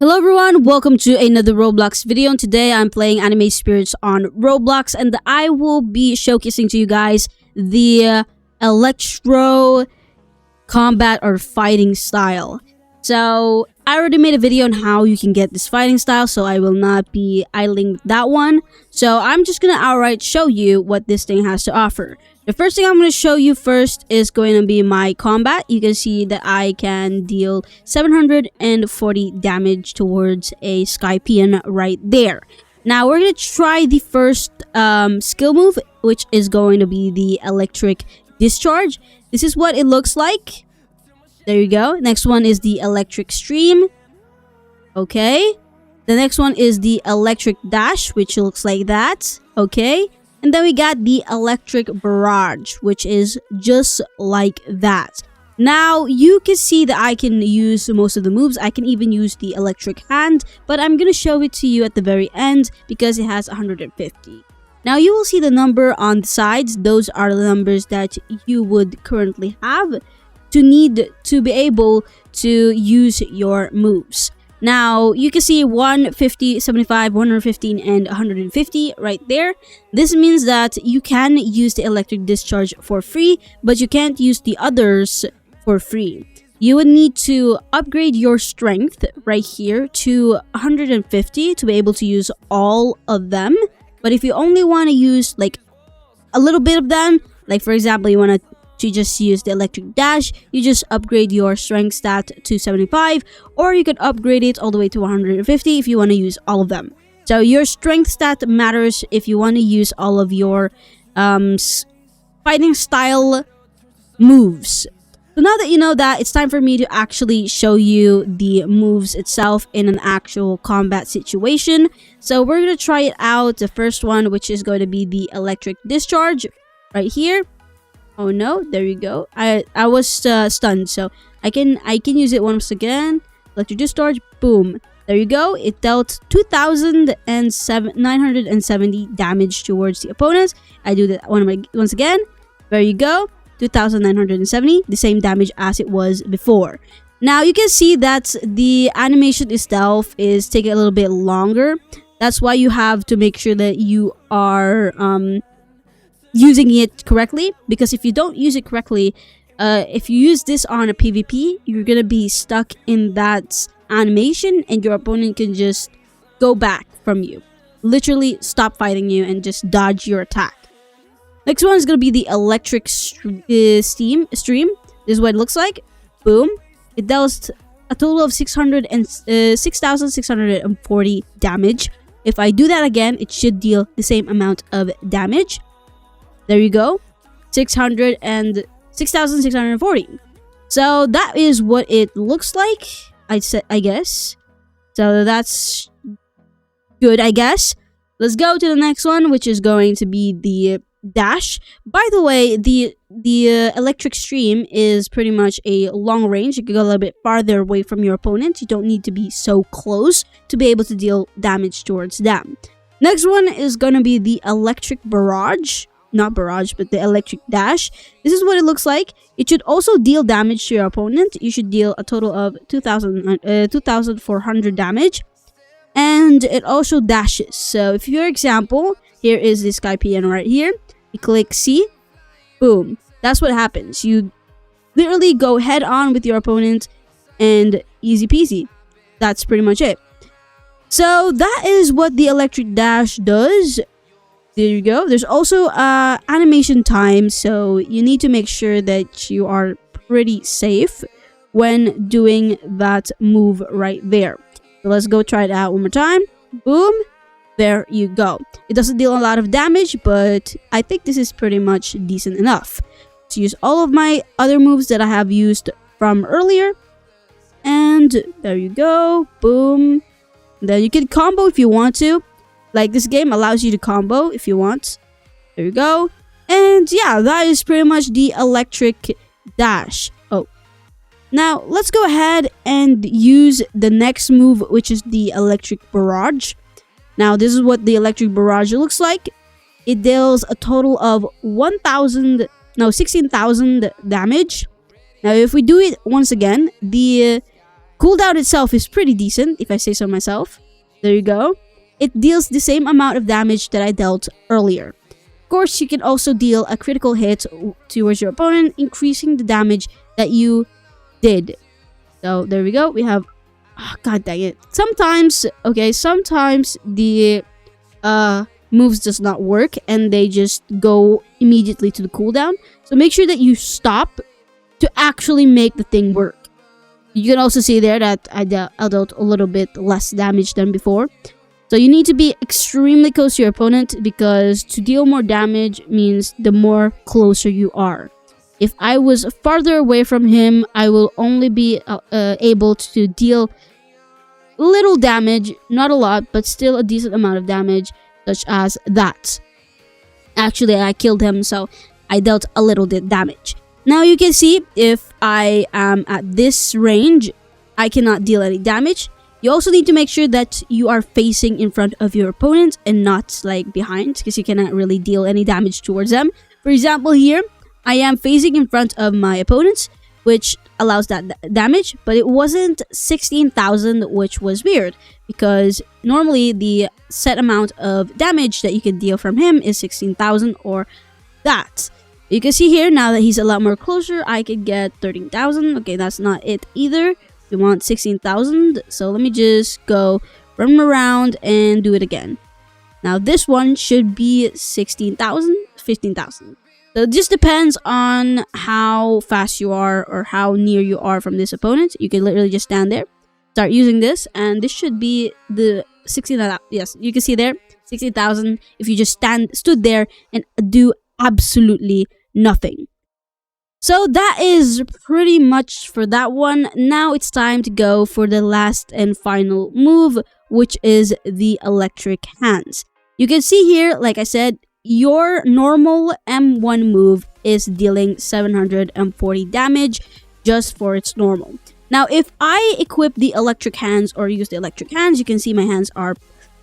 Hello everyone, welcome to another Roblox video, and today I'm playing Anime Spirits on Roblox, and I will be showcasing to you guys the Electro combat or fighting style. So I already made a video on how you can get this fighting style, so I will not be idling with that one. So I'm just gonna outright show you what this thing has to offer. The first thing I'm going to show you first is going to be my combat. You can see that I can deal 740 damage towards a Skypian right there. Now we're going to try the first skill move, which is going to be the electric discharge. This is what it looks like. There you go. Next one is the electric stream. Okay. The next one is the electric dash, which looks like that. Okay. And then we got the electric barrage, which is just like that. Now, you can see that I can use most of the moves. I can even use the electric hand, but I'm going to show it to you at the very end because it has 150. Now, you will see the number on the sides. Those are the numbers that you would currently have to need to be able to use your moves. Now, you can see 150, 75, 115, and 150 right there. This means that you can use the electric discharge for free, but you can't use the others for free. You would need to upgrade your strength right here to 150 to be able to use all of them. But if you only want to use like a little bit of them, like for example, you want to just use the electric dash, you just upgrade your strength stat to 75, or you could upgrade it all the way to 150 if you want to use all of them. So your strength stat matters if you want to use all of your fighting style moves. So now that you know that, it's time for me to actually show you the moves itself in an actual combat situation. So we're going to try it out. The first one, which is going to be the electric discharge right here. Oh no, there you go. I was stunned, so I can use it once again. Electric discharge, boom. There you go. It dealt 2,970 damage towards the opponent. I do that once again. There you go. 2,970, the same damage as it was before. Now you can see that the animation itself is taking a little bit longer. That's why you have to make sure that you are using it correctly, because if you don't use it correctly, if you use this on a PvP, you're gonna be stuck in that animation and your opponent can just go back from you, literally stop fighting you and just dodge your attack. Next one is gonna be the electric stream. This is what it looks like. Boom. It does a total of 6,640 damage. If I do that again, it should deal the same amount of damage. There you go, 6,640. So that is what it looks like. I guess. So that's good, I guess. Let's go to the next one, which is going to be the dash. By the way, the electric stream is pretty much a long range. You can go a little bit farther away from your opponent. You don't need to be so close to be able to deal damage towards them. Next one is going to be the electric barrage. Not barrage, but the electric dash. This is what it looks like. It should also deal damage to your opponent. You should deal a total of 2,400 damage. And it also dashes. So if your example, here is this Skypian right here. You click C. Boom. That's what happens. You literally go head on with your opponent and easy peasy. That's pretty much it. So that is what the electric dash does. There you go. There's also animation time, so you need to make sure that you are pretty safe when doing that move right there. So let's go try it out one more time. Boom. There you go. It doesn't deal a lot of damage, but I think this is pretty much decent enough to use all of my other moves that I have used from earlier. And there you go. Boom. Then you can combo if you want to. Like, this game allows you to combo if you want. There you go. And yeah, that is pretty much the electric dash. Oh. Now, let's go ahead and use the next move, which is the electric barrage. Now, this is what the electric barrage looks like. It deals a total of 16,000 damage. Now, if we do it once again, the Cooldown itself is pretty decent, if I say so myself. There you go. It deals the same amount of damage that I dealt earlier. Of course, you can also deal a critical hit towards your opponent, increasing the damage that you did. So there we go. We have, oh, god dang it. Sometimes the moves does not work and they just go immediately to the cooldown. So make sure that you stop to actually make the thing work. You can also see there that I dealt a little bit less damage than before. So you need to be extremely close to your opponent, because to deal more damage means the more closer you are. If I was farther away from him, I will only be able to deal little damage, not a lot, but still a decent amount of damage, such as that. Actually, I killed him, so I dealt a little bit damage. Now you can see if I am at this range, I cannot deal any damage. You also need to make sure that you are facing in front of your opponent and not like behind, because you cannot really deal any damage towards them. For example, here I am facing in front of my opponent, which allows that damage, but it wasn't 16,000, which was weird, because normally the set amount of damage that you can deal from him is 16,000 or that. You can see here, now that he's a lot more closer, I could get 13,000. Okay, that's not it either. We want 16,000, so let me just go run around and do it again. Now this one should be 16,000, 15,000. So it just depends on how fast you are or how near you are from this opponent. You can literally just stand there, start using this, and this should be the 16,000. Yes, you can see there, 16,000 if you just stood there and do absolutely nothing. So that is pretty much for that one. Now it's time to go for the last and final move, which is the electric hands. You can see here, like I said, your normal M1 move is dealing 740 damage just for its normal. Now if I equip the electric hands or use the electric hands, you can see my hands are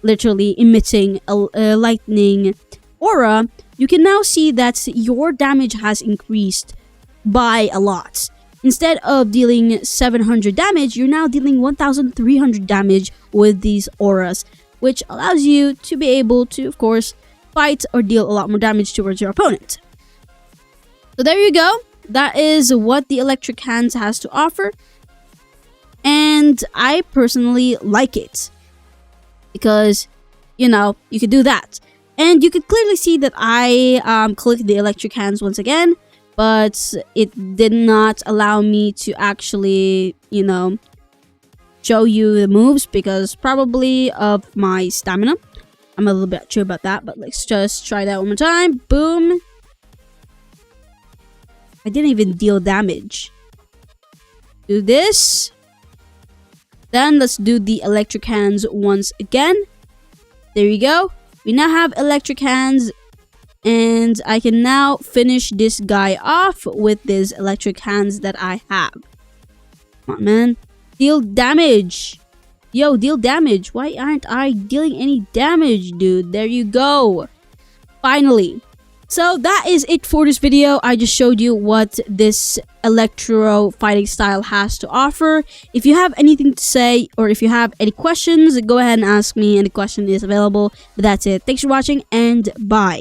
literally emitting a lightning aura. You can now see that your damage has increased by a lot. Instead of dealing 700 damage, you're now dealing 1,300 damage with these auras, which allows you to be able to, of course, fight or deal a lot more damage towards your opponent. So there you go. That is what the electric hands has to offer, and I personally like it because, you know, you could do that. And you could clearly see that I clicked the electric hands once again, but it did not allow me to actually, you know, show you the moves because probably of my stamina. I'm a little bit sure about that, but let's just try that one more time. Boom. I didn't even deal damage. Do this. Then let's do the electric hands once again. There you go. We now have electric hands, and I can now finish this guy off with these electric hands that I have. Come on, man. Deal damage. Yo, deal damage. Why aren't I dealing any damage, dude? There you go. Finally. So that is it for this video. I just showed you what this Electro fighting style has to offer. If you have anything to say or if you have any questions, go ahead and ask me. Any question is available. But that's it. Thanks for watching and bye.